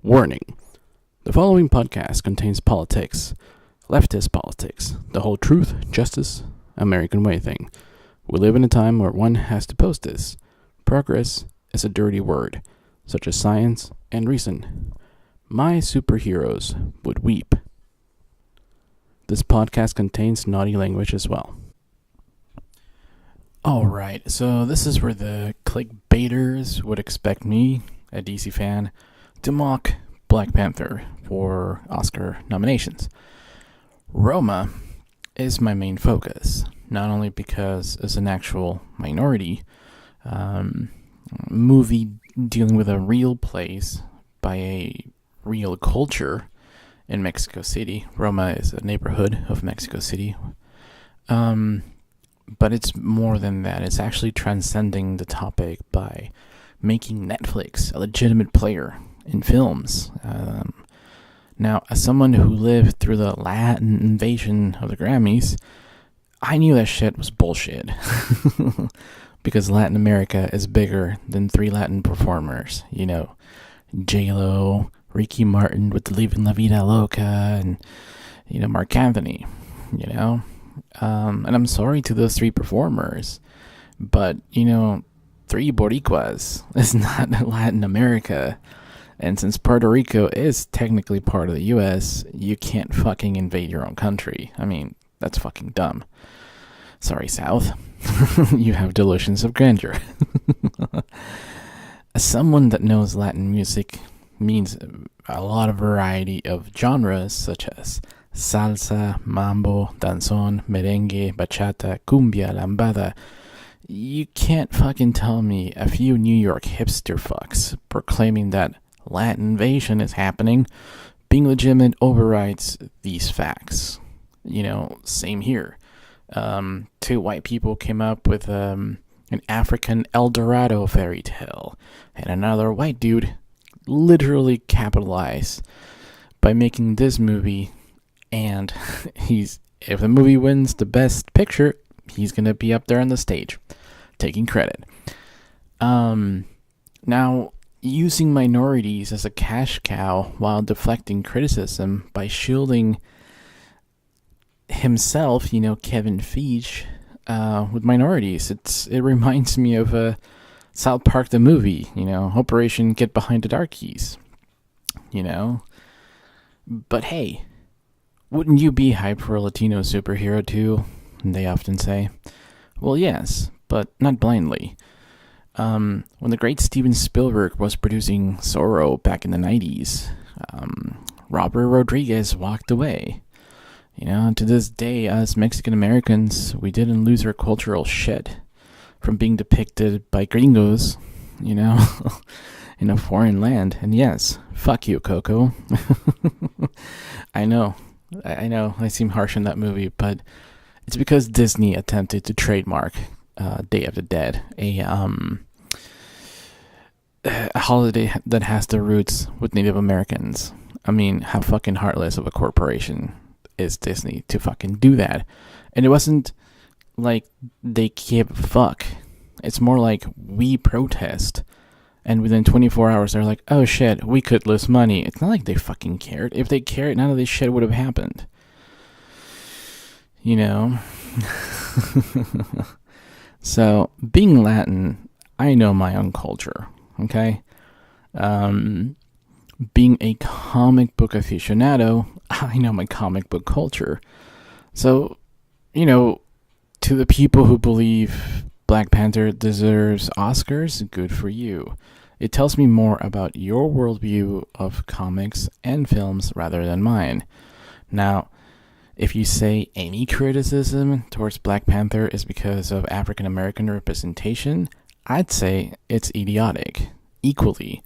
Warning. The following podcast contains politics, leftist politics, the whole truth, justice, American way thing. We live in a time where one has to post this. Progress is a dirty word, such as science and reason. My superheroes would weep. This podcast contains naughty language as well. Alright, so this is where the clickbaiters would expect me, a DC fan, to mock Black Panther for Oscar nominations. Roma is my main focus, not only because it's an actual minority movie dealing with a real place by a real culture in Mexico City. Roma is a neighborhood of Mexico City. But it's more than that. It's actually transcending the topic by making Netflix a legitimate player in films. Now, as someone who lived through the Latin invasion of the Grammys, I knew that shit was bullshit. Because Latin America is bigger than 3 Latin performers. You know, J-Lo, Ricky Martin with Living La Vida Loca, and, you know, Mark Anthony, you know. And I'm sorry to those 3 performers, but, you know, 3 Boricuas is not Latin America. And since Puerto Rico is technically part of the U.S., you can't fucking invade your own country. I mean, that's fucking dumb. Sorry, South. You have delusions of grandeur. As someone that knows Latin music means a lot of variety of genres such as salsa, mambo, danzón, merengue, bachata, cumbia, lambada. You can't fucking tell me a few New York hipster fucks proclaiming that Latin invasion is happening, being legitimate overrides these facts. You know, same here. 2 white people came up with an African El Dorado fairy tale, and another white dude literally capitalized by making this movie. And if the movie wins the best picture, he's going to be up there on the stage, taking credit. Now, using minorities as a cash cow while deflecting criticism by shielding himself, you know, Kevin Feige, with minorities. It reminds me of South Park the movie, you know, Operation Get Behind the Darkies, you know. But hey, wouldn't you be hyped for a Latino superhero too? They often say. Well, yes, but not blindly. When the great Steven Spielberg was producing Zorro back in the 90s, Robert Rodriguez walked away. You know, to this day, as Mexican Americans, we didn't lose our cultural shit from being depicted by gringos, you know, in a foreign land. And yes, fuck you, Coco. I know, I seem harsh in that movie, but it's because Disney attempted to trademark Day of the Dead, a holiday that has their roots with Native Americans. I mean, how fucking heartless of a corporation is Disney to fucking do that? And it wasn't like they gave a fuck. It's more like we protest, and within 24 hours they're like, oh shit, we could lose money. It's not like they fucking cared. If they cared, none of this shit would have happened. You know? So, being Latin, I know my own culture, okay? Being a comic book aficionado, I know my comic book culture. So, you know, to the people who believe Black Panther deserves Oscars, good for you. It tells me more about your worldview of comics and films rather than mine. Now, if you say any criticism towards Black Panther is because of African American representation, I'd say it's idiotic, equally,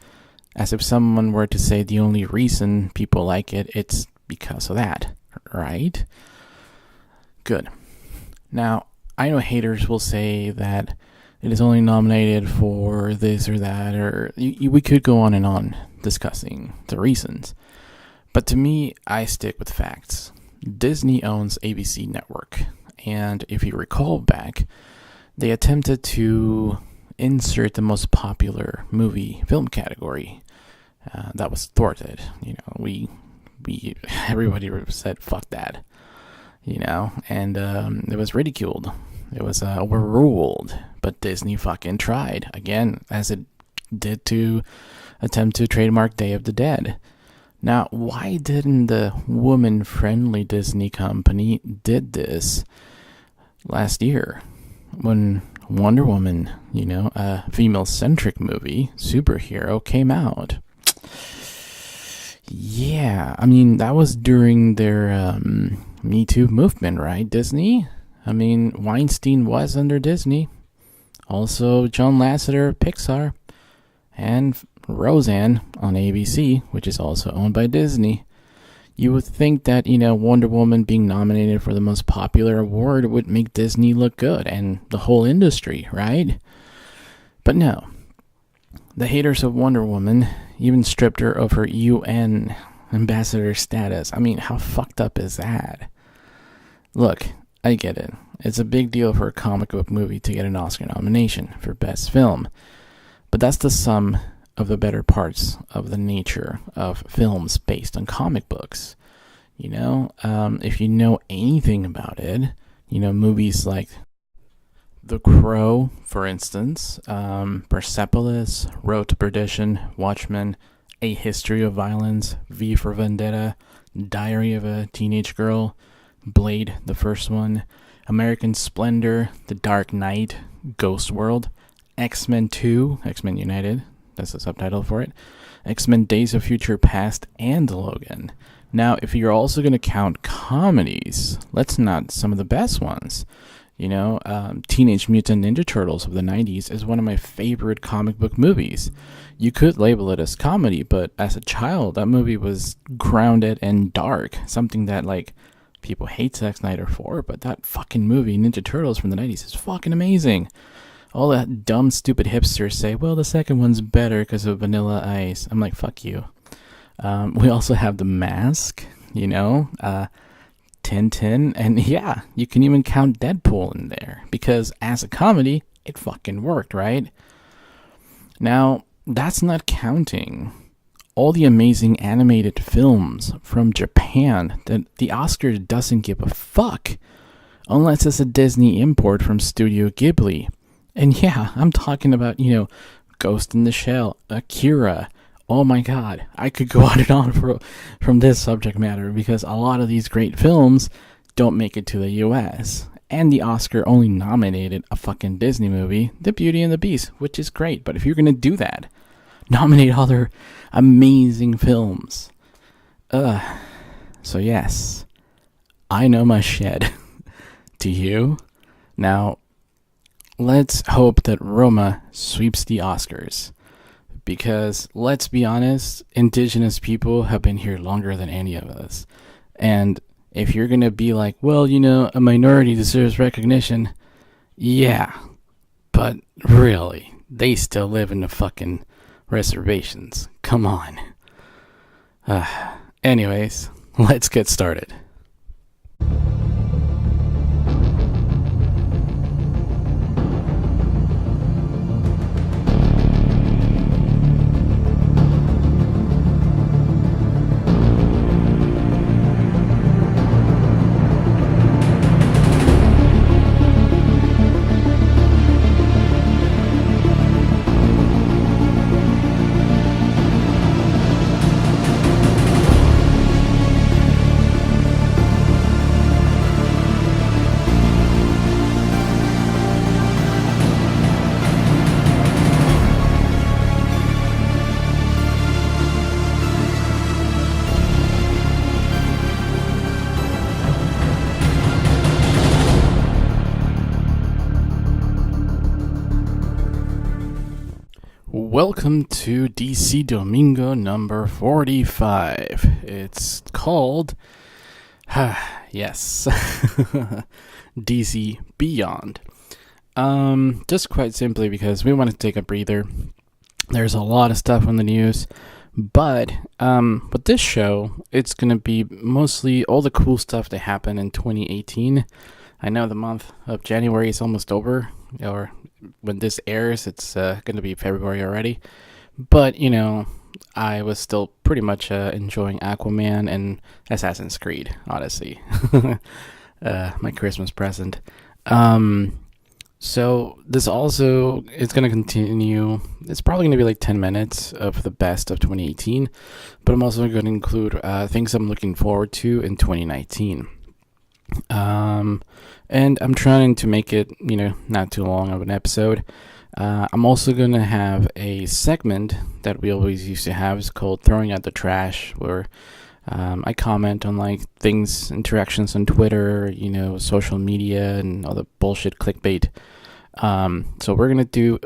as if someone were to say the only reason people like it, it's because of that, right? Good. Now, I know haters will say that it is only nominated for this or that, or we could go on and on discussing the reasons. But to me, I stick with facts. Disney owns ABC Network, and if you recall back, they attempted to insert the most popular movie film category that was thwarted. We everybody said fuck that, and it was ridiculed. It was overruled, but Disney fucking tried again, as it did to attempt to trademark Day of the Dead. Now, why didn't the woman-friendly Disney company did this last year when Wonder Woman, a female-centric movie, superhero, came out? Yeah, I mean, that was during their Me Too movement, right, Disney? I mean, Weinstein was under Disney. Also, John Lasseter, Pixar. And Roseanne on ABC, which is also owned by Disney. You would think that, Wonder Woman being nominated for the most popular award would make Disney look good and the whole industry, right? But no. The haters of Wonder Woman even stripped her of her UN ambassador status. I mean, how fucked up is that? Look, I get it. It's a big deal for a comic book movie to get an Oscar nomination for Best Film. But that's the sum of the better parts of the nature of films based on comic books. If you know anything about it, movies like The Crow, for instance, Persepolis, Road to Perdition, Watchmen, A History of Violence, V for Vendetta, Diary of a Teenage Girl, Blade, the first one, American Splendor, The Dark Knight, Ghost World, X-Men 2, X-Men United, that's the subtitle for it, X-Men Days of Future Past, and Logan. Now, if you're also going to count comedies, let's not some of the best ones. Teenage Mutant Ninja Turtles of the 90s is one of my favorite comic book movies. You could label it as comedy, but as a child, that movie was grounded and dark, something that, people hate Zack Snyder for, but that fucking movie, Ninja Turtles from the 90s, is fucking amazing. All that dumb, stupid hipsters say, well, the second one's better because of Vanilla Ice. I'm like, fuck you. We also have The Mask, Tintin, and yeah, you can even count Deadpool in there, because as a comedy, it fucking worked, right? Now, that's not counting all the amazing animated films from Japan that the Oscars doesn't give a fuck, unless it's a Disney import from Studio Ghibli. And yeah, I'm talking about, Ghost in the Shell, Akira. Oh my god, I could go on and on from this subject matter, because a lot of these great films don't make it to the US. And the Oscar only nominated a fucking Disney movie, The Beauty and the Beast, which is great. But if you're going to do that, nominate other amazing films. So yes, I know my shit. Do you? Now, let's hope that Roma sweeps the Oscars. Because, let's be honest, indigenous people have been here longer than any of us. And if you're going to be like, well, a minority deserves recognition, yeah. But really, they still live in the fucking reservations. Come on. Anyways, let's get started. Welcome to DC Domingo number 45. It's called, yes, DC Beyond. Just quite simply because we want to take a breather. There's a lot of stuff on the news, but with this show, it's going to be mostly all the cool stuff that happened in 2018. I know the month of January is almost over, or when this airs, it's going to be February already. But, I was still pretty much enjoying Aquaman and Assassin's Creed, honestly. My Christmas present. Um, so this also is going to continue. It's probably going to be like 10 minutes of the best of 2018, but I'm also going to include things I'm looking forward to in 2019. And I'm trying to make it, not too long of an episode. I'm also going to have a segment that we always used to have. It's called Throwing Out the Trash, where I comment on like things, interactions on Twitter, social media, and all the bullshit clickbait. So we're going to do,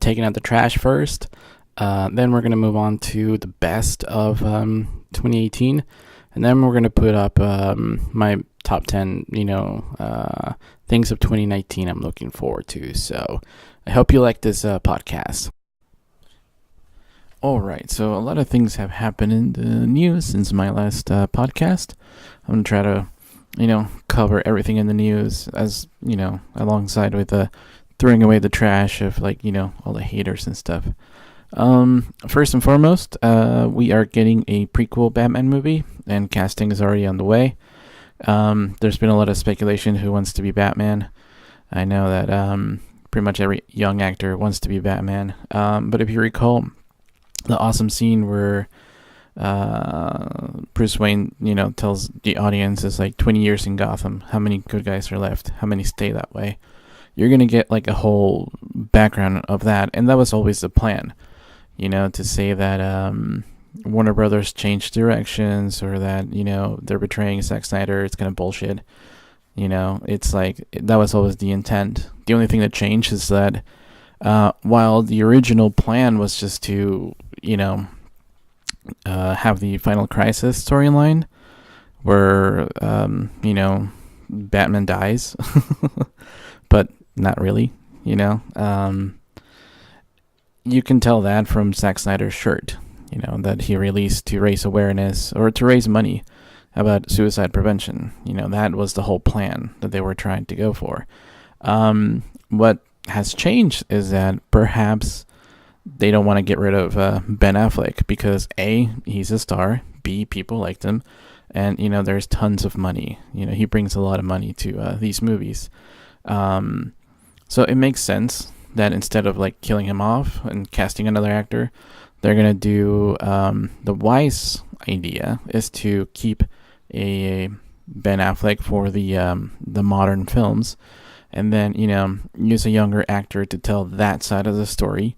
taking out the trash first. Then we're going to move on to the best of 2018. And then we're going to put up my top 10, things of 2019 I'm looking forward to. So I hope you like this podcast. All right, so a lot of things have happened in the news since my last podcast. I'm going to try to, cover everything in the news as, alongside with throwing away the trash of, all the haters and stuff. First and foremost, we are getting a prequel Batman movie, and casting is already on the way. There's been a lot of speculation who wants to be Batman. I know that pretty much every young actor wants to be Batman. But if you recall, the awesome scene where Bruce Wayne, tells the audience it's like 20 years in Gotham. How many good guys are left? How many stay that way? You're going to get like a whole background of that. And that was always the plan, to say that Warner Brothers changed directions or that, they're betraying Zack Snyder. It's kind of bullshit. It's like that was always the intent. The only thing that changed is that while the original plan was just to, have the Final Crisis storyline where, Batman dies, but not really, you can tell that from Zack Snyder's shirt, that he released to raise awareness or to raise money about suicide prevention. That was the whole plan that they were trying to go for. What has changed is that perhaps they don't want to get rid of Ben Affleck because A, he's a star, B, people liked him, and there's tons of money. He brings a lot of money to these movies, so it makes sense that instead of like killing him off and casting another actor, they're gonna do the wise idea is to keep a Ben Affleck for the modern films, and then use a younger actor to tell that side of the story.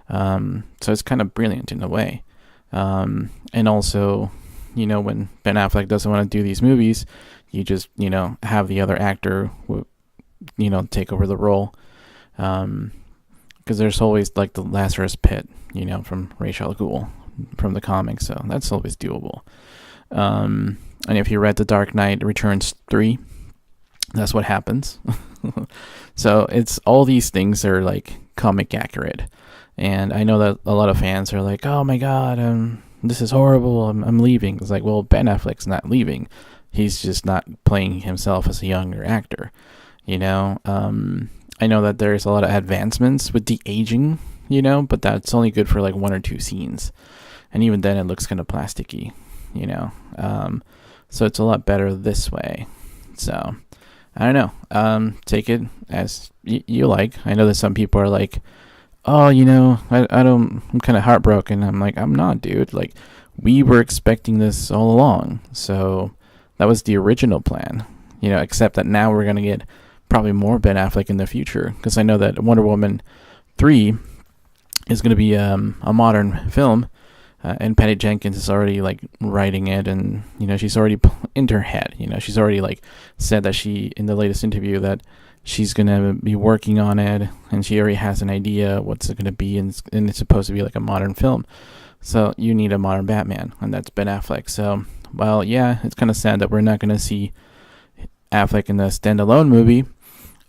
So it's kind of brilliant in a way. And also, when Ben Affleck doesn't want to do these movies, you just have the other actor take over the role. Because there's always like the Lazarus Pit, from Ra's al Ghul from the comics, so that's always doable. And if you read The Dark Knight Returns 3, that's what happens. So it's all these things are like comic accurate, and I know that a lot of fans are like, "Oh my god, this is horrible. I'm leaving." It's like, well, Ben Affleck's not leaving. He's just not playing himself as a younger actor. I know that there's a lot of advancements with the aging, but that's only good for like one or two scenes, and even then it looks kind of plasticky, so it's a lot better this way. So I don't know. Take it as you like. I know that some people are like, oh, I'm kind of heartbroken. I'm like, I'm not, dude. Like, we were expecting this all along. So that was the original plan, except that now we're going to get probably more Ben Affleck in the future. Because I know that Wonder Woman 3 is going to be a modern film. And Patty Jenkins is already like writing it, and she's already in her head. She's already like said that she in the latest interview that she's gonna be working on it, and she already has an idea what's it gonna be, and it's supposed to be like a modern film. So you need a modern Batman, and that's Ben Affleck. So while it's kind of sad that we're not gonna see Affleck in the standalone movie,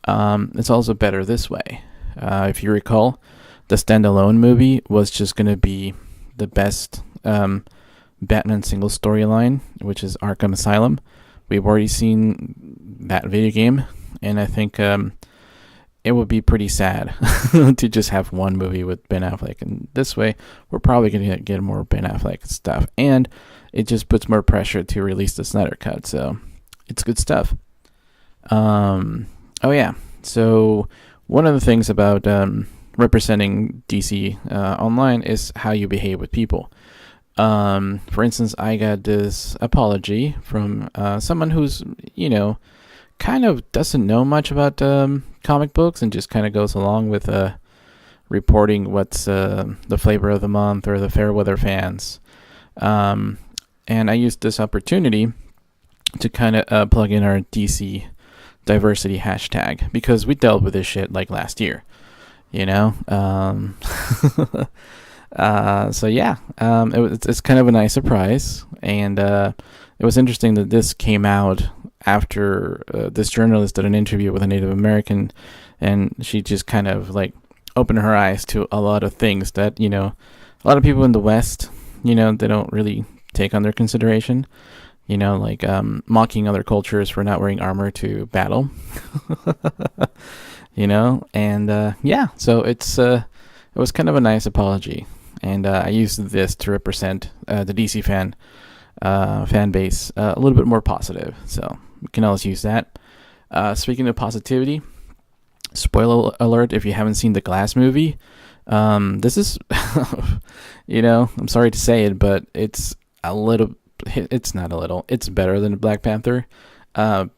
it's also better this way. If you recall, the standalone movie was just gonna be the best Batman single storyline, which is Arkham Asylum. We've already seen that video game, and I think it would be pretty sad to just have one movie with Ben Affleck. And this way, we're probably going to get more Ben Affleck stuff. And it just puts more pressure to release the Snyder Cut. So it's good stuff. Oh, yeah. So one of the things about representing DC online is how you behave with people. For instance, I got this apology from someone who's, kind of doesn't know much about comic books and just kind of goes along with reporting what's the flavor of the month or the fair weather fans. And I used this opportunity to kind of plug in our DC diversity hashtag because we dealt with this shit like last year, so yeah, it's kind of a nice surprise, and it was interesting that this came out after this journalist did an interview with a Native American, and she just kind of like opened her eyes to a lot of things that a lot of people in the West, they don't really take under consideration. Like mocking other cultures for not wearing armor to battle. And yeah, so it was kind of a nice apology, and I used this to represent the DC fan base a little bit more positive. So we can always use that. Speaking of positivity, spoiler alert if you haven't seen the Glass movie. This is, I'm sorry to say it, but it's better than Black Panther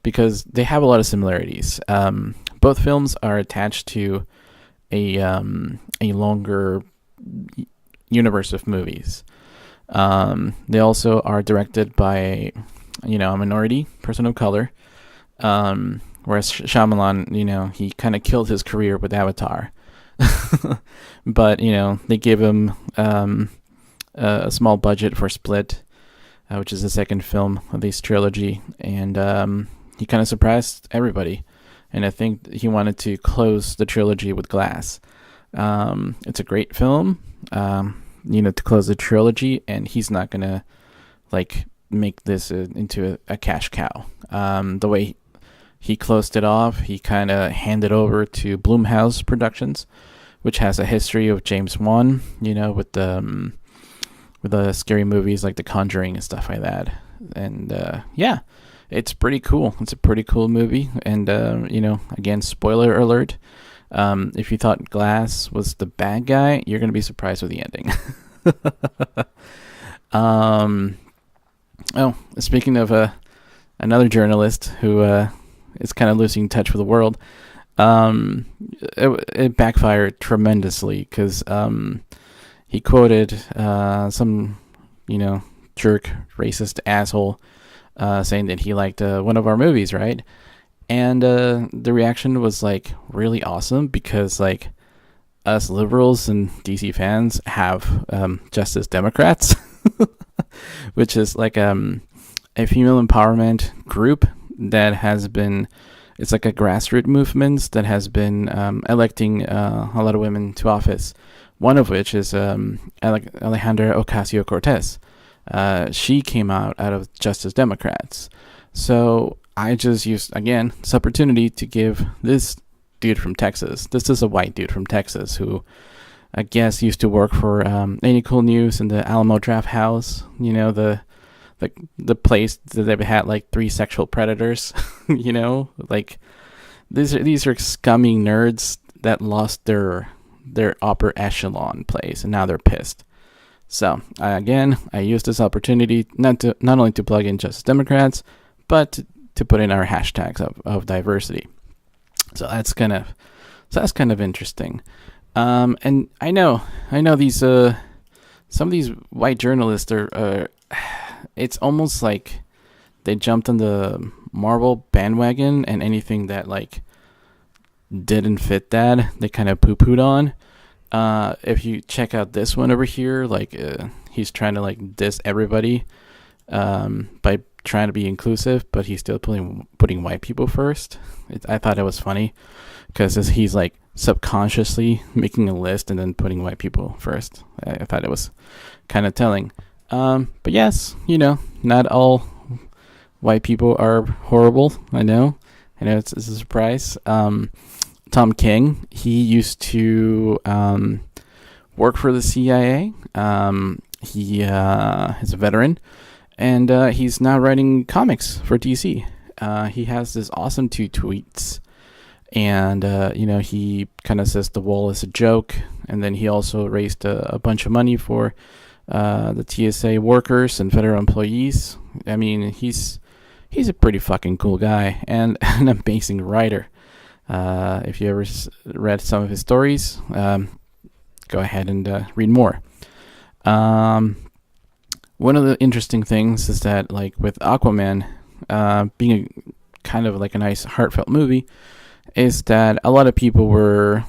because they have a lot of similarities. Both films are attached to a longer universe of movies. They also are directed by a minority person of color, whereas Shyamalan, he kind of killed his career with Avatar. But they gave him a small budget for Split, which is the second film of this trilogy, and he kind of surprised everybody. And I think he wanted to close the trilogy with Glass. It's a great film, to close the trilogy, and he's not gonna make this into a cash cow. The way he closed it off, he kind of handed over to Blumhouse Productions, which has a history of James Wan, with the scary movies like The Conjuring and stuff like that. And yeah, it's pretty cool. It's a pretty cool movie. And again, spoiler alert. If you thought Glass was the bad guy, you're gonna be surprised with the ending. Speaking of another journalist who is kind of losing touch with the world, it backfired tremendously because he quoted some, jerk, racist asshole saying that he liked one of our movies, right? And the reaction was really awesome because us liberals and DC fans have Justice Democrats, which is a female empowerment group that has been, it's like a grassroots movement that has been electing a lot of women to office. One of which is Alejandra Ocasio-Cortez. She came out of Justice Democrats. So I just used, again, this opportunity to give this dude from Texas. This is a white dude from Texas who, I guess, used to work for Any Cool News in the Alamo Draft House. The place that they've had 3 sexual predators. These are scummy nerds that lost their upper echelon place, and now they're pissed. So again, I used this opportunity not only to plug in Justice Democrats, but to put in our hashtags of diversity. So that's kind of interesting. And I know these some of these white journalists are it's almost like they jumped on the Marvel bandwagon, and anything that didn't fit that, they kind of poo-pooed on. If you check out this one over here, he's trying to diss everybody by trying to be inclusive, but he's still putting white people first. I thought it was funny because he's subconsciously making a list and then putting white people first. I thought it was kind of telling. But yes, not all white people are horrible. I know it's a surprise. Tom King. He used to work for the CIA. He is a veteran, and he's now writing comics for DC. He has this awesome 2 tweets, and he kind of says the wall is a joke, and then he also raised a bunch of money for the TSA workers and federal employees. I mean, he's a pretty fucking cool guy and an amazing writer. If you ever read some of his stories, go ahead and read more. One of the interesting things is that, like, with Aquaman being kind of like a nice heartfelt movie, is that a lot of people were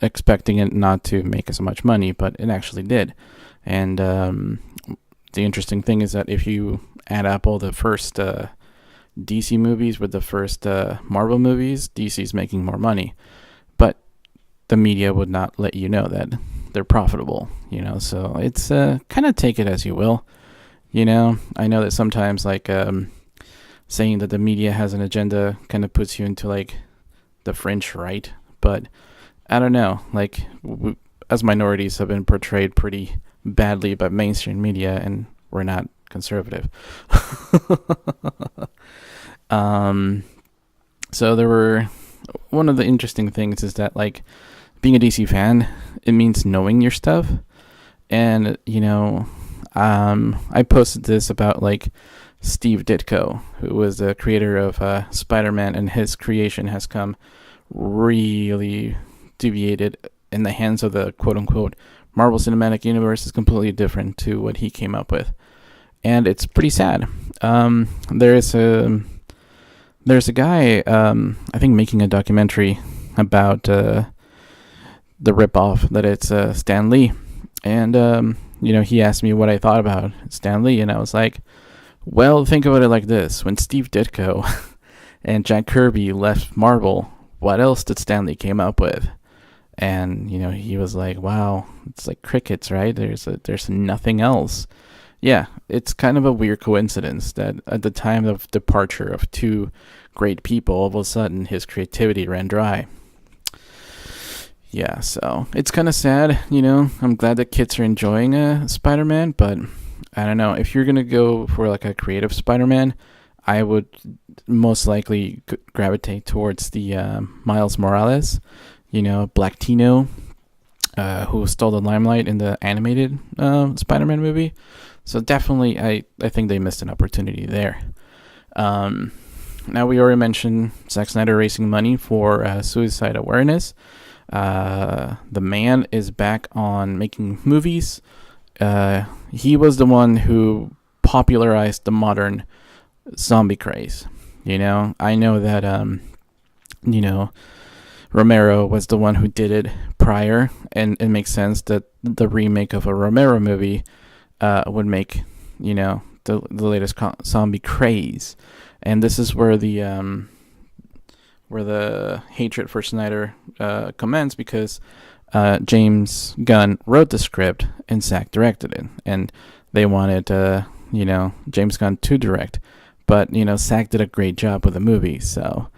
expecting it not to make as much money, but it actually did. And the interesting thing is that if you add up all the first DC movies with the first Marvel movies, DC's making more money. But the media would not let you know that they're profitable, so it's kind of take it as you will. I know that sometimes, like, saying that the media has an agenda kind of puts you into, like, the fringe right, but I don't know, like, as minorities have been portrayed pretty badly by mainstream media, and we're not conservative. So there were, one of the interesting things is that, like, being a DC fan, it means knowing your stuff. And, I posted this about, like, Steve Ditko, who was the creator of Spider-Man, and his creation has come really deviated in the hands of the quote-unquote Marvel Cinematic Universe is completely different to what he came up with. And it's pretty sad. There's a guy, I think, making a documentary about the ripoff that it's Stan Lee. And, he asked me what I thought about Stan Lee, and I was like, well, think about it like this. When Steve Ditko and Jack Kirby left Marvel, what else did Stan Lee came up with? And, he was like, wow, it's like crickets, right? There's nothing else. Yeah, it's kind of a weird coincidence that at the time of departure of 2 great people, all of a sudden his creativity ran dry. Yeah, so it's kind of sad, I'm glad that kids are enjoying Spider-Man, but I don't know, if you're going to go for, like, a creative Spider-Man, I would most likely gravitate towards the Miles Morales, Black Tino, who stole the limelight in the animated Spider-Man movie. So definitely, I think they missed an opportunity there. Now, we already mentioned Zack Snyder raising money for suicide awareness. The man is back on making movies. He was the one who popularized the modern zombie craze. I know that, Romero was the one who did it prior, and it makes sense that the remake of a Romero movie would make, the latest zombie craze. And this is where the hatred for Snyder commenced, because James Gunn wrote the script and Zack directed it, and they wanted James Gunn to direct, but Zack did a great job with the movie. So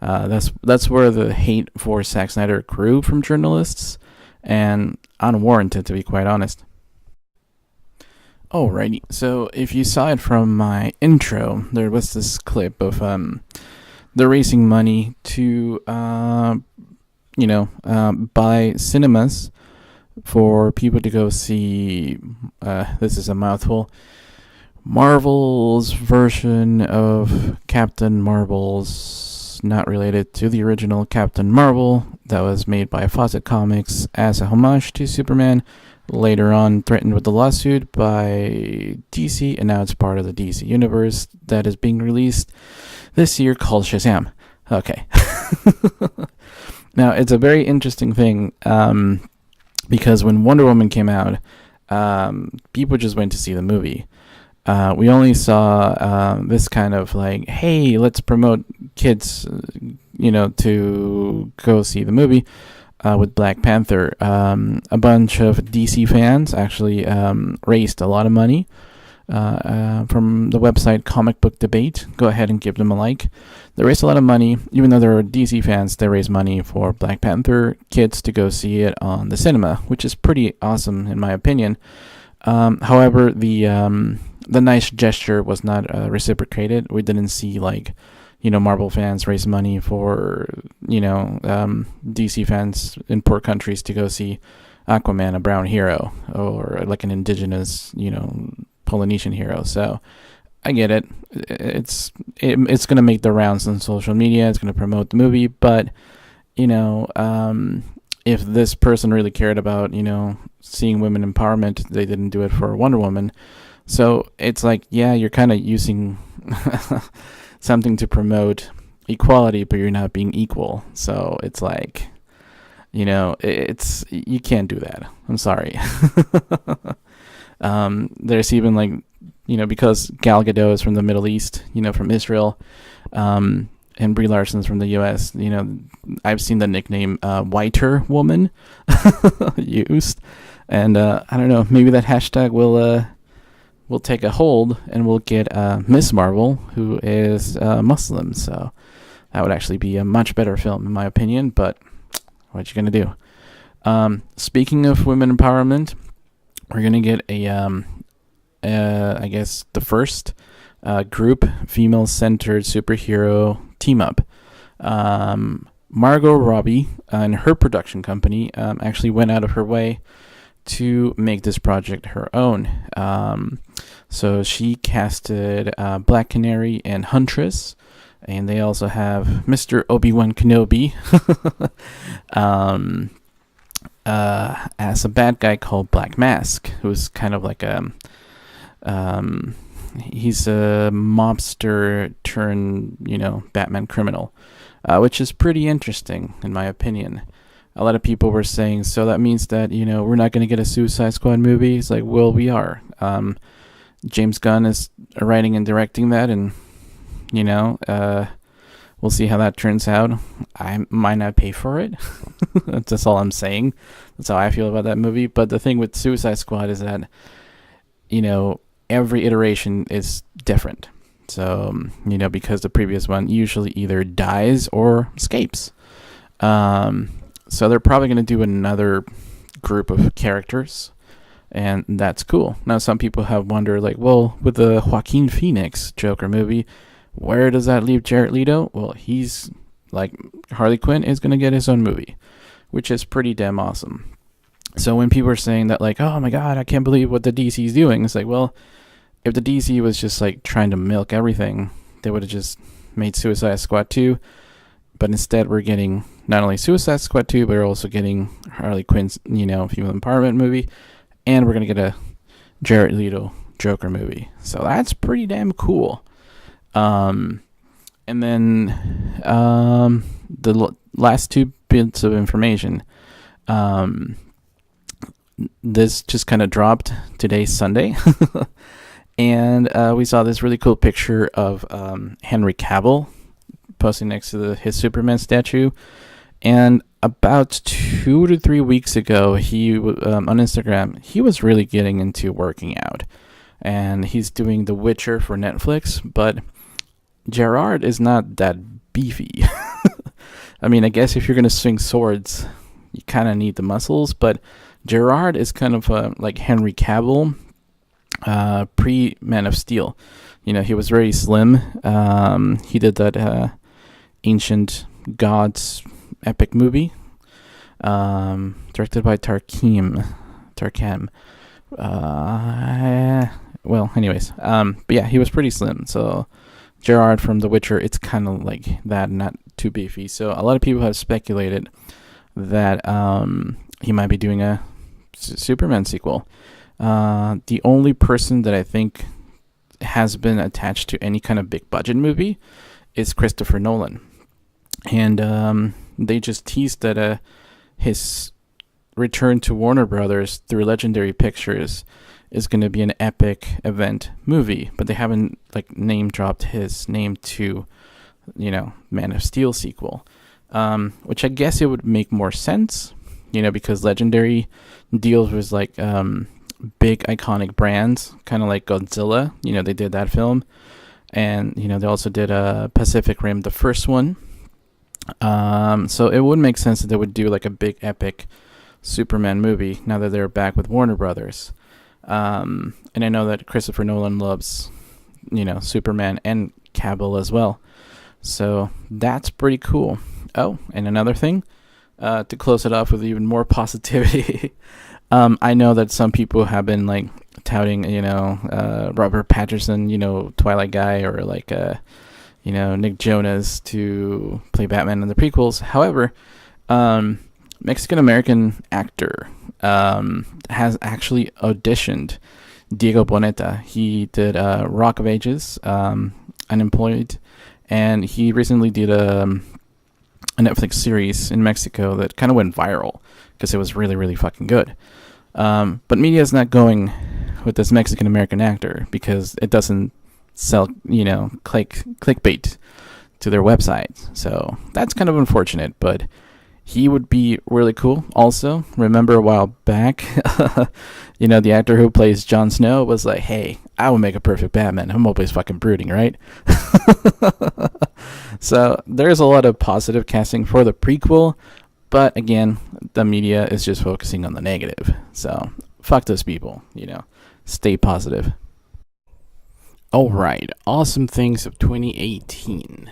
that's where the hate for Zack Snyder grew from journalists, and unwarranted, to be quite honest. Alrighty, so if you saw it from my intro, there was this clip of they're raising money to buy cinemas for people to go see, this is a mouthful, Marvel's version of Captain Marvel's, not related to the original Captain Marvel, that was made by Fawcett Comics as a homage to Superman, later on threatened with a lawsuit by DC, and now it's part of the DC universe that is being released this year, called Shazam. Okay. Now, it's a very interesting thing, because when Wonder Woman came out, people just went to see the movie. We only saw this kind of like, hey, let's promote kids, to go see the movie with Black Panther. A bunch of DC fans actually raised a lot of money from the website Comic Book Debate. Go ahead and give them a like. They raise a lot of money. Even though they're DC fans, they raise money for Black Panther kids to go see it on the cinema, which is pretty awesome in my opinion. However, the nice gesture was not reciprocated. We didn't see Marvel fans raise money for DC fans in poor countries to go see Aquaman, a brown hero, or like an indigenous, Polynesian hero. So I get it. It's going to make the rounds on social media. It's going to promote the movie. But, if this person really cared about, seeing women empowerment, they didn't do it for Wonder Woman. So it's like, yeah, you're kind of using something to promote equality, but you're not being equal. So it's like, you can't do that. I'm sorry. There's even because Gal Gadot is from the Middle East, from Israel, and Brie Larson's from the U.S., I've seen the nickname whiter woman used. And I don't know, maybe that hashtag will take a hold and we'll get Miss Marvel, who is Muslim. So that would actually be a much better film, in my opinion. But what you gonna do? Speaking of women empowerment, we're gonna get I guess the first group female-centered superhero team-up. Margot Robbie and her production company actually went out of her way to make this project her own. So she casted Black Canary and Huntress, and they also have Mr. Obi-Wan Kenobi as a bad guy called Black Mask, who's kind of like he's a mobster turned, Batman criminal, which is pretty interesting in my opinion. A lot of people were saying, so that means that, we're not going to get a Suicide Squad movie? It's like, well, we are. James Gunn is writing and directing that, and, we'll see how that turns out. I might not pay for it. That's all I'm saying. That's how I feel about that movie. But the thing with Suicide Squad is that, every iteration is different. So, because the previous one usually either dies or escapes. So they're probably going to do another group of characters, and that's cool. Now, some people have wondered, with the Joaquin Phoenix Joker movie, where does that leave Jared Leto? Well, he's, Harley Quinn is going to get his own movie, which is pretty damn awesome. So when people are saying that, oh my god, I can't believe what the DC is doing, it's like, well, if the DC was just, trying to milk everything, they would have just made Suicide Squad 2, but instead we're getting not only Suicide Squad 2, but we're also getting Harley Quinn's, female empowerment movie, and we're going to get a Jared Leto Joker movie. So that's pretty damn cool. And then the last two bits of information. This just kind of dropped today, Sunday. And we saw this really cool picture of Henry Cavill posting next to his Superman statue. And about 2 to 3 weeks ago, he on Instagram, he was really getting into working out. And he's doing The Witcher for Netflix, but Gerard is not that beefy. I mean, I guess if you're going to swing swords, you kind of need the muscles, but Gerard is kind of like Henry Cavill, pre-Man of Steel. He was very slim. He did that Ancient Gods epic movie, directed by Tarkim. Well, anyways, but yeah, he was pretty slim. So Gerard from The Witcher, it's kind of like that, not too beefy. So a lot of people have speculated that he might be doing a Superman sequel. The only person that I think has been attached to any kind of big budget movie is Christopher Nolan. And they just teased that his return to Warner Brothers through Legendary Pictures is going to be an epic event movie, but they haven't name dropped his name to, Man of Steel sequel, which I guess it would make more sense, because Legendary deals with big iconic brands, kind of like Godzilla. They did that film, and they also did Pacific Rim, the first one. So it would make sense that they would do like a big epic Superman movie now that they're back with Warner Brothers. And I know that Christopher Nolan loves, Superman and Cavill as well. So that's pretty cool. Oh, and another thing, to close it off with even more positivity, I know that some people have been like touting, Robert Pattinson, Twilight guy, or like, Nick Jonas to play Batman in the prequels. However, Mexican-American actor has actually auditioned Diego Boneta. He did Rock of Ages, Unemployed, and he recently did a Netflix series in Mexico that kind of went viral because it was really, really fucking good. But media is not going with this Mexican-American actor because it doesn't sell, clickbait to their website. So that's kind of unfortunate, but he would be really cool. Also, remember a while back, the actor who plays Jon Snow was like, hey, I will make a perfect Batman. I'm always fucking brooding, right? So there's a lot of positive casting for the prequel, but again, the media is just focusing on the negative. So fuck those people, stay positive. All right, awesome things of 2018.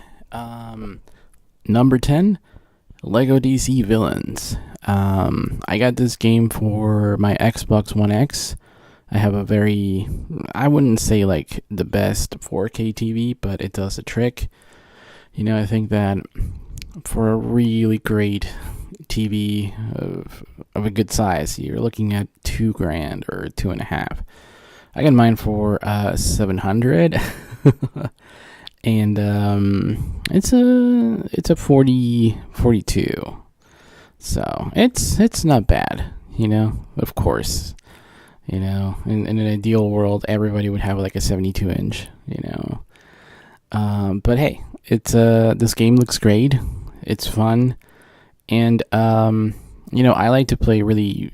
Number 10, Lego DC Villains. I got this game for my Xbox One X. I have I wouldn't say like the best 4K TV, but it does a trick. I think that for a really great TV of a good size, you're looking at $2,000 or $2,500. I got mine for $700, and it's a 42. So it's not bad, Of course, in an ideal world, everybody would have like a 72-inch, But hey, it's this game looks great. It's fun, and I like to play really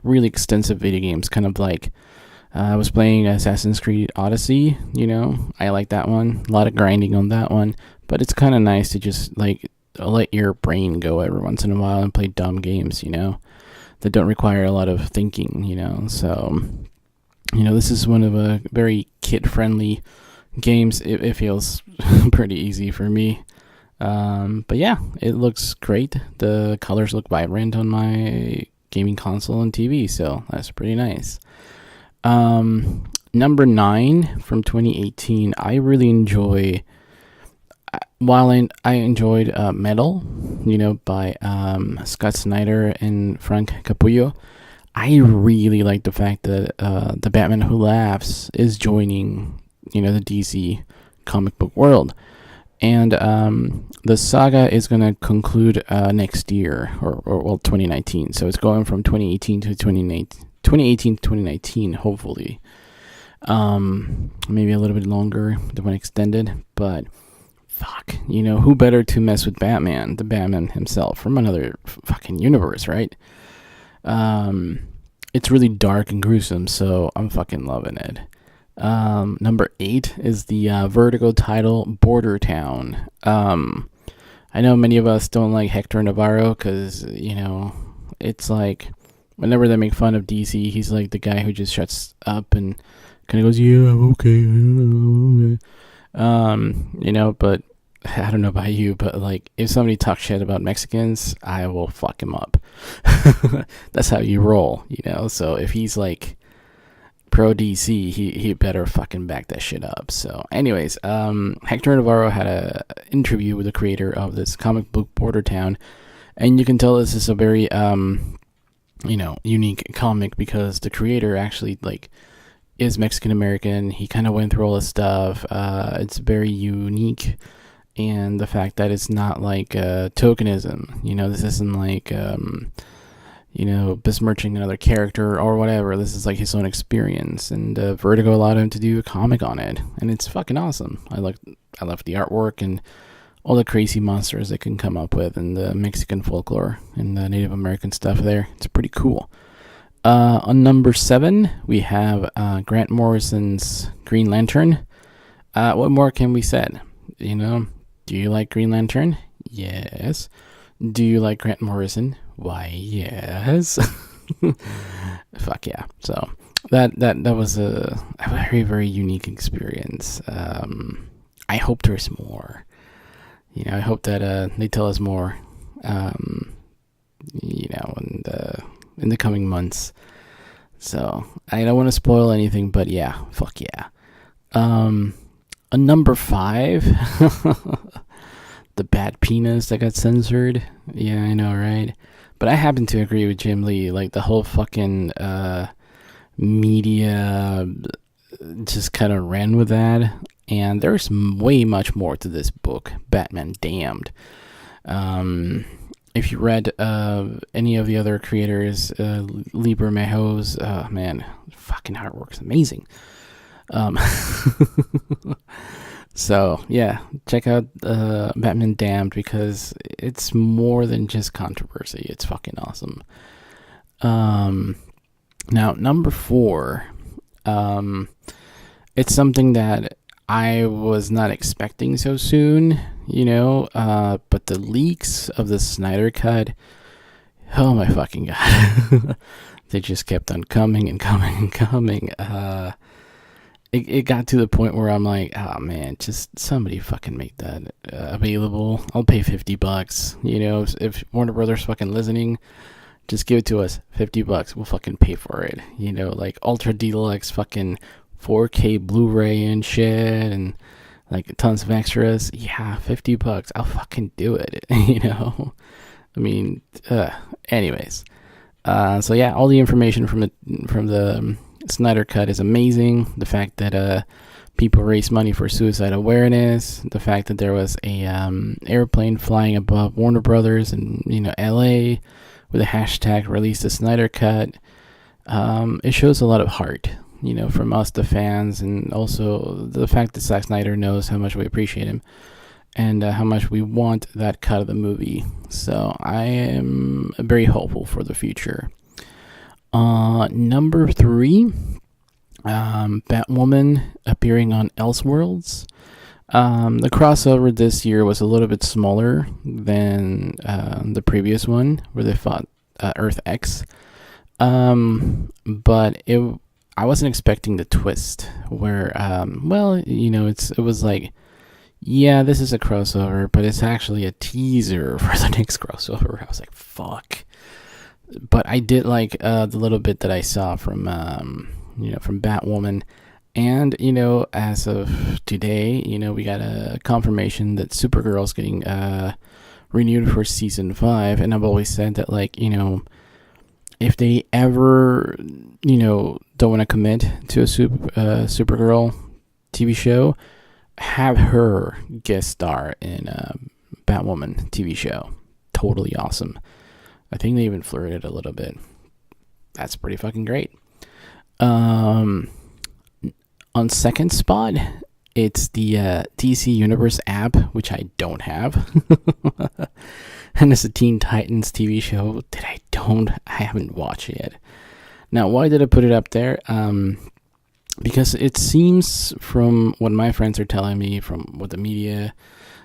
extensive video games, kind of like I was playing Assassin's Creed Odyssey. I like that one. A lot of grinding on that one, but it's kind of nice to just like let your brain go every once in a while and play dumb games, that don't require a lot of thinking, So, this is one of a very kid-friendly games. It feels pretty easy for me. But yeah, it looks great. The colors look vibrant on my gaming console and TV, so that's pretty nice. Number 9 from 2018, I really enjoy. While I enjoyed Metal, by Scott Snyder and Frank Capullo, I really like the fact that the Batman Who Laughs is joining, the DC comic book world. And the saga is going to conclude next year, or 2019. So it's going from 2018 to 2019, hopefully. Maybe a little bit longer, the one extended, but fuck, who better to mess with Batman, the Batman himself from another fucking universe, right? It's really dark and gruesome, so I'm fucking loving it. Number 8 is the Vertigo title, Border Town. I know many of us don't like Hector Navarro because, it's like whenever they make fun of DC, he's like the guy who just shuts up and kind of goes, yeah, I'm okay. But I don't know about you, but like if somebody talks shit about Mexicans, I will fuck him up. That's how you roll, So if he's like pro DC, he better fucking back that shit up. So anyways, Hector Navarro had a interview with the creator of this comic book Border Town, and you can tell this is a very unique comic because the creator actually like is Mexican American. He kind of went through all this stuff. It's very unique, and the fact that it's not like tokenism. This isn't like besmirching another character or whatever. This is like his own experience, and Vertigo allowed him to do a comic on it, and it's fucking awesome. I love the artwork and all the crazy monsters they can come up with, and the Mexican folklore and the Native American stuff there. It's pretty cool. On number 7, we have Grant Morrison's Green Lantern. What more can we say? You know, do you like Green Lantern? Yes. Do you like Grant Morrison? Why, yes. Fuck yeah. So that was a very, very unique experience. I hope there's more. You know, I hope that they tell us more. You know, in the coming months. So I don't want to spoil anything, but yeah, fuck yeah. A number 5, the bad penis that got censored. Yeah, I know, right? But I happen to agree with Jim Lee. Like the whole fucking media just kind of ran with that, and there's way much more to this book, Batman Damned. If you read any of the other creators, Lieber Mejo's, man, fucking artwork's amazing. So yeah, check out Batman Damned, because it's more than just controversy. It's fucking awesome. Now number 4, it's something that I was not expecting so soon, you know, but the leaks of the Snyder Cut, oh my fucking god. They just kept on coming and coming and coming. It got to the point where I'm like, oh man, just somebody fucking make that available. I'll pay $50. You know, if Warner Brothers fucking listening, just give it to us. $50. We'll fucking pay for it. You know, like Ultra Deluxe fucking 4K Blu-ray and shit, and like tons of extras. Yeah, $50. I'll fucking do it. You know, I mean, anyways. So yeah, all the information from the Snyder Cut is amazing. The fact that people raise money for suicide awareness, the fact that there was a airplane flying above Warner Brothers and, you know, LA with a hashtag release the Snyder Cut. It shows a lot of heart, you know, from us, the fans, and also the fact that Zack Snyder knows how much we appreciate him and how much we want that cut of the movie. So I am very hopeful for the future. Number 3, Batwoman appearing on Elseworlds. The crossover this year was a little bit smaller than the previous one, where they fought Earth X. But I wasn't expecting the twist where, well, you know, it was like, yeah, this is a crossover, but it's actually a teaser for the next crossover. I was like, fuck. But I did like the little bit that I saw from, you know, from Batwoman. And, you know, as of today, you know, we got a confirmation that Supergirl's getting renewed for season 5. And I've always said that, like, you know, if they ever, you know, don't want to commit to a Supergirl TV show, have her guest star in Batwoman TV show. Totally awesome. I think they even flirted a little bit. That's pretty fucking great. On second spot, it's the DC Universe app, which I don't have. And it's a Teen Titans TV show that I haven't watched yet. Now, why did I put it up there? Because it seems, from what my friends are telling me, from what the media,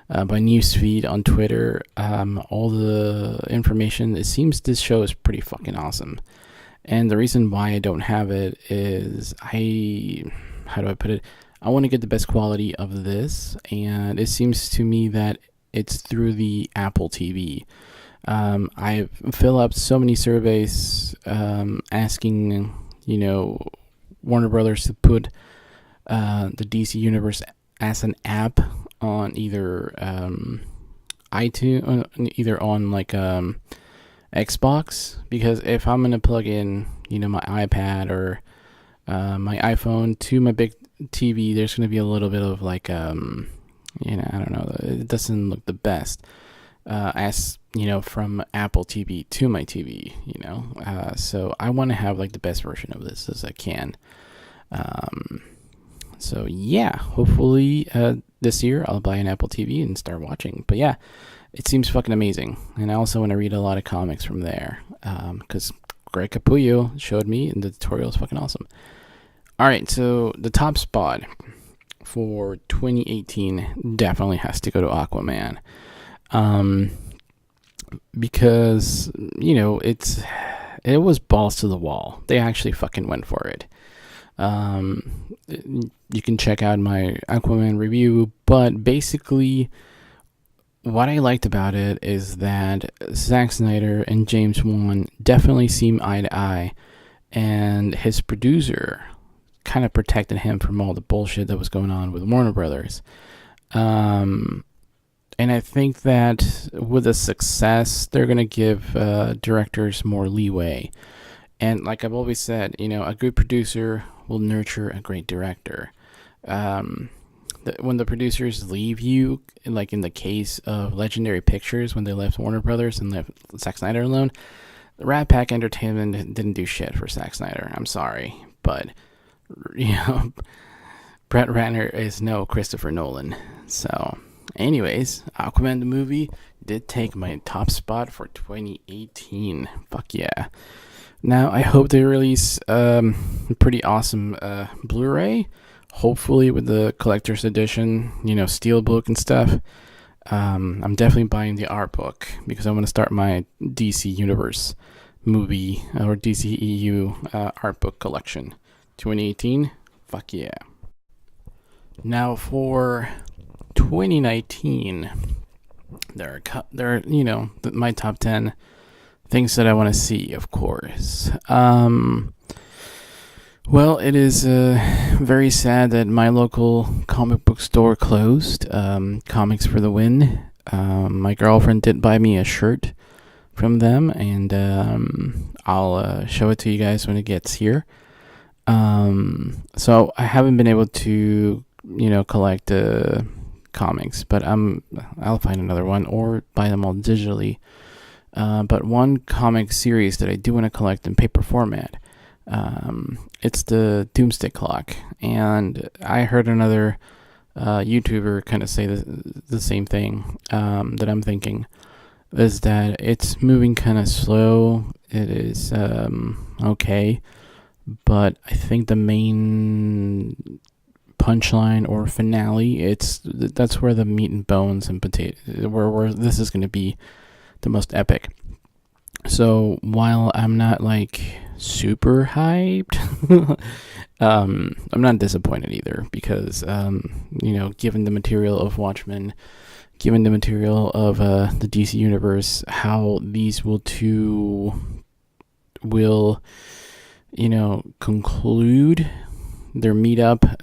by newsfeed on Twitter, all the information, it seems this show is pretty fucking awesome. And the reason why I don't have it is how do I put it? I want to get the best quality of this, and it seems to me that it's through the Apple TV. I fill up so many surveys asking, you know, Warner Brothers to put the DC Universe as an app on either iTunes, either on like Xbox, because if I'm gonna plug in, you know, my iPad or my iPhone to my big TV, there's gonna be a little bit of like you know, I don't know, it doesn't look the best as, you know, from Apple TV to my TV, you know. So I want to have like the best version of this as I can. So yeah, hopefully this year I'll buy an Apple TV and start watching. But yeah, it seems fucking amazing. And I also want to read a lot of comics from there, because Greg Capullo showed me, and the tutorial is fucking awesome. Alright, so the top spot for 2018 definitely has to go to Aquaman. Because, it was balls to the wall. They actually fucking went for it. You can check out my Aquaman review, but basically what I liked about it is that Zack Snyder and James Wan definitely seem eye to eye, and his producer kind of protected him from all the bullshit that was going on with Warner Brothers. And I think that with the success, they're going to give directors more leeway. And like I've always said, a good producer will nurture a great director. When the producers leave you, like in the case of Legendary Pictures, when they left Warner Brothers and left Zack Snyder alone, Rat Pack Entertainment didn't do shit for Zack Snyder. I'm sorry, but Brett Ratner is no Christopher Nolan. So, anyways, Aquaman the movie did take my top spot for 2018. Fuck yeah. Now, I hope they release a pretty awesome Blu-ray, hopefully with the collector's edition, steelbook and stuff. I'm definitely buying the art book because I want to start my DC Universe movie or DCEU art book collection. 2018, fuck yeah. Now for 2019, there are my top 10 things that I want to see, of course. Well, it is very sad that my local comic book store closed. Comics for the win. My girlfriend did buy me a shirt from them, and I'll show it to you guys when it gets here. So I haven't been able to, collect comics, but I'll find another one or buy them all digitally. But one comic series that I do want to collect in paper format, it's the Doomsday Clock, and I heard another YouTuber kind of say the same thing that I'm thinking, is that it's moving kind of slow. It is okay, but I think the main punchline or finale, that's where the meat and bones and potato, where this is going to be the most epic. So while I'm not like super hyped, I'm not disappointed either, because given the material of Watchmen, given the material of the DC universe, how these will conclude their meetup,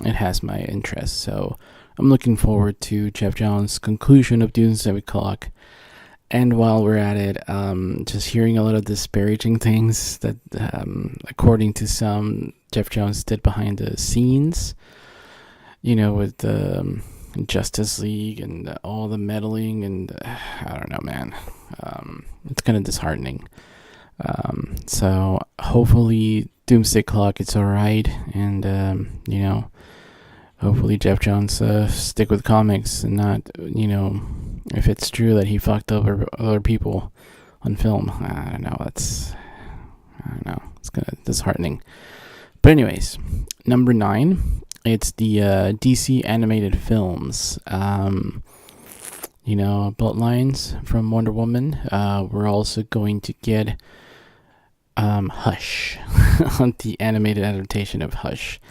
it has my interest. So I'm looking forward to Jeff Johns' conclusion of Doomsday Clock. And while we're at it, just hearing a lot of disparaging things that, according to some, Jeff Johns did behind the scenes, with the Justice League and all the meddling, and I don't know, man. It's kind of disheartening. So hopefully Doomsday Clock, it's alright, and, hopefully Jeff Johns stick with comics and not, if it's true that he fucked over other people on film. I don't know, it's kind of disheartening. But anyways, number 9, it's the DC animated films. Bloodlines from Wonder Woman. We're also going to get Hush, the animated adaptation of Hush,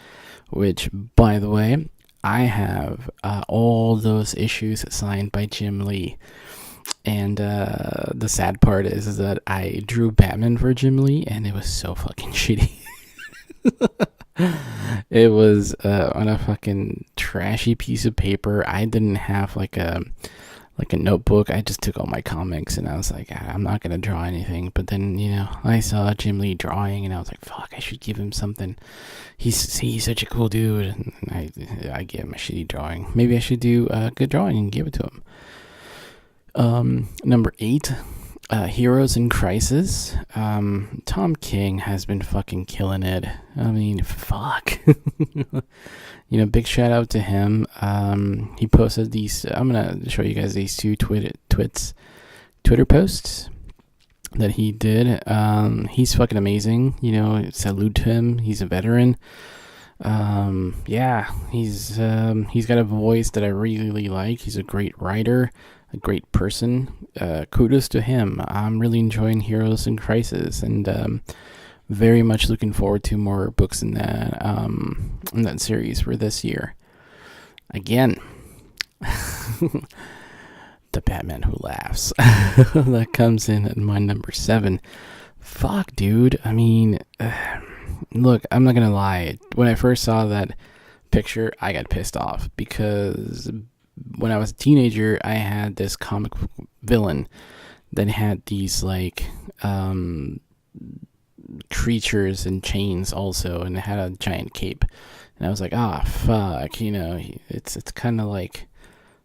which, by the way, I have all those issues signed by Jim Lee. And the sad part is that I drew Batman for Jim Lee, and it was so fucking shitty. It was on a fucking trashy piece of paper. I didn't have like a notebook. I just took all my comics, and I was like, I'm not gonna draw anything. But then, I saw Jim Lee drawing, and I was like, fuck, I should give him something. He's such a cool dude. And I gave him a shitty drawing. Maybe I should do a good drawing and give it to him. Number 8, Heroes in Crisis. Tom King has been fucking killing it. I mean, fuck. Big shout out to him. He posted these, I'm gonna show you guys these two Twitter posts. that he did. He's fucking amazing. Salute to him. He's a veteran. Yeah, he's got a voice that I really like. He's a great writer, a great person. Kudos to him. I'm really enjoying Heroes in Crisis, and very much looking forward to more books in that series for this year. Again, The Batman Who Laughs. That comes in at my number 7. Fuck, dude. I mean, look, I'm not gonna lie. When I first saw that picture, I got pissed off because when I was a teenager, I had this comic villain that had these like creatures and chains also, and it had a giant cape. And I was like, fuck, it's kind of like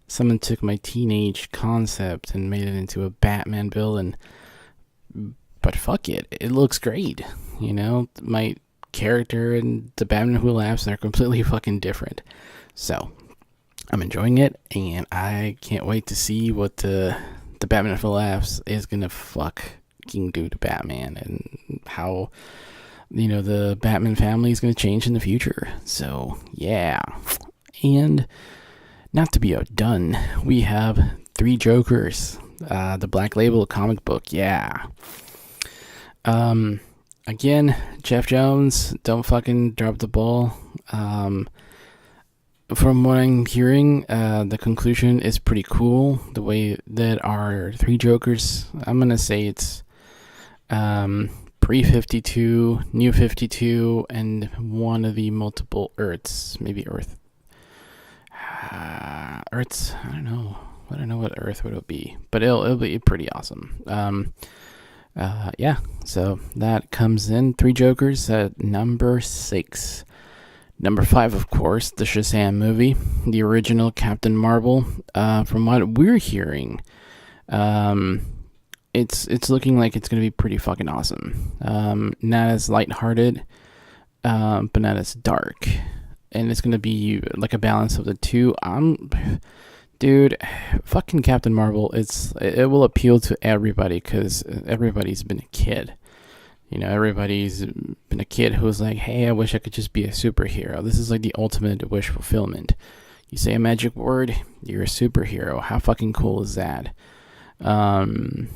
someone took my teenage concept and made it into a Batman villain. But fuck it, it looks great. My character and the Batman Who Laughs are completely fucking different. So, I'm enjoying it, and I can't wait to see what the Batman Who Laughs is gonna fucking do to Batman, and how the Batman family is gonna change in the future. So yeah. And not to be outdone, we have Three Jokers, the Black Label comic book. Yeah. Again, Jeff Jones, don't fucking drop the ball. From what I'm hearing, the conclusion is pretty cool. The way that our Three Jokers, I'm gonna say it's pre-52, New 52, and one of the multiple Earths, maybe Earths. I don't know. I don't know what Earth would it be, but it'll be pretty awesome. Yeah. So that comes in Three Jokers at number 6. Number 5, of course, the Shazam movie, the original Captain Marvel. From what we're hearing, it's looking like it's gonna be pretty fucking awesome. Not as lighthearted, but not as dark, and it's gonna be like a balance of the two. Dude, fucking Captain Marvel. It will appeal to everybody because everybody's been a kid. Everybody's been a kid who's like, hey, I wish I could just be a superhero. This is like the ultimate wish fulfillment. You say a magic word, you're a superhero. How fucking cool is that? For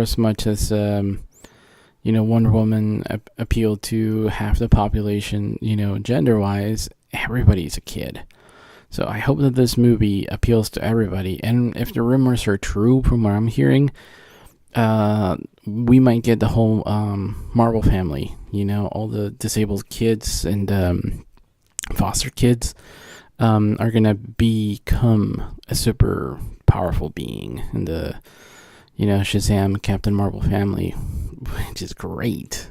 as much as, Wonder Woman appealed to half the population, gender-wise, everybody's a kid. So I hope that this movie appeals to everybody. And if the rumors are true from what I'm hearing, we might get the whole Marvel family, all the disabled kids and foster kids are gonna become a super powerful being in the Shazam Captain Marvel family, which is great.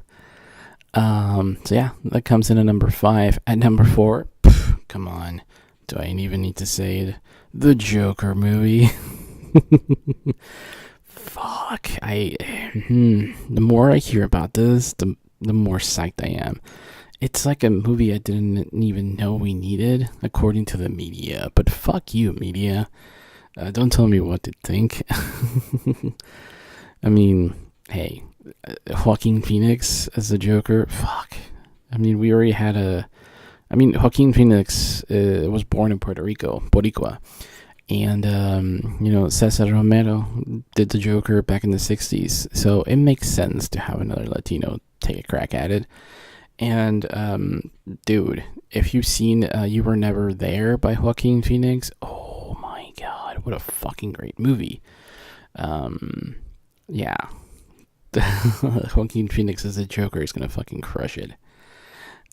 So yeah, that comes in at number 5. At number 4, come on, do I even need to say it? The Joker movie. Fuck, the more I hear about this, the more psyched I am. It's like a movie I didn't even know we needed, according to the media. But fuck you, media. Don't tell me what to think. I mean, hey, Joaquin Phoenix as the Joker, fuck. I mean, we already had Joaquin Phoenix was born in Puerto Rico, Boricua. And, Cesar Romero did the Joker back in the 60s. So it makes sense to have another Latino take a crack at it. And, dude, if you've seen You Were Never There by Joaquin Phoenix, oh my god, what a fucking great movie. Yeah. Joaquin Phoenix as the Joker is gonna fucking crush it.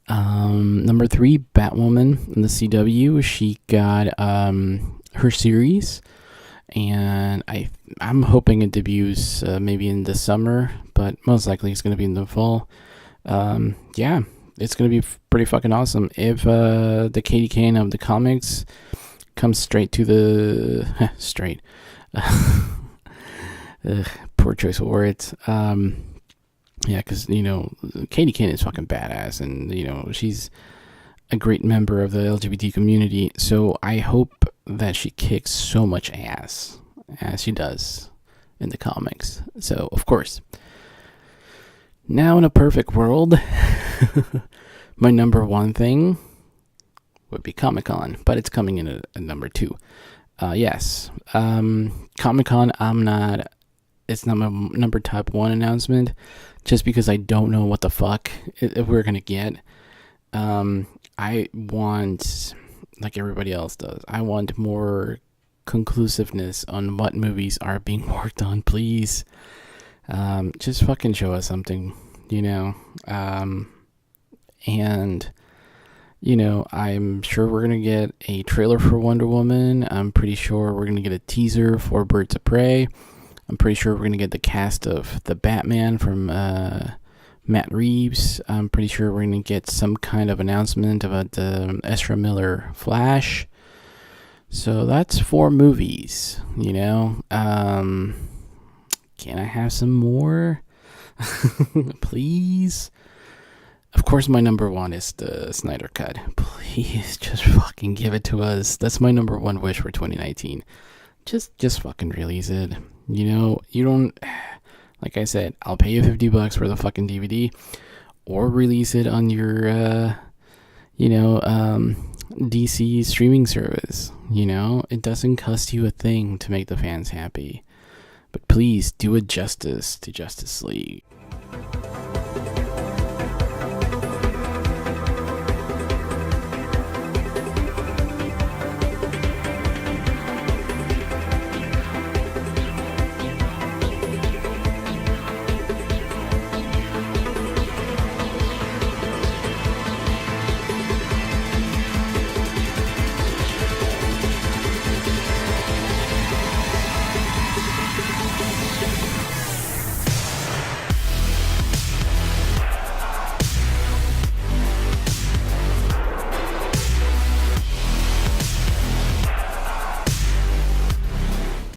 Number 3, Batwoman in the CW. She got her series, and I'm hoping it debuts maybe in the summer, but most likely it's gonna be in the fall. Yeah, it's gonna be pretty fucking awesome. If the Katie Kane of the comics comes straight to the straight, poor choice of words. Yeah, because, Katie Kane is fucking badass, and, she's a great member of the LGBT community, so I hope that she kicks so much ass as she does in the comics. So, of course, now in a perfect world, my number one thing would be Comic-Con, but it's coming in at number 2. Yes, Comic-Con, it's not my number top 1 announcement, just because I don't know what the fuck we're gonna get. I want, like everybody else does, I want more conclusiveness on what movies are being worked on, please. Just fucking show us something, and I'm sure we're gonna get a trailer for Wonder Woman. I'm pretty sure we're gonna get a teaser for Birds of Prey. I'm pretty sure we're gonna get the cast of the Batman from Matt Reeves. I'm pretty sure we're gonna get some kind of announcement about the Ezra Miller Flash. So that's 4 movies, Can I have some more? Please? Of course, my number 1 is the Snyder Cut. Please, just fucking give it to us. That's my number 1 wish for 2019. Just fucking release it. You don't... Like I said, I'll pay you $50 for the fucking DVD, or release it on your, DC streaming service. It doesn't cost you a thing to make the fans happy. But please do it justice to Justice League.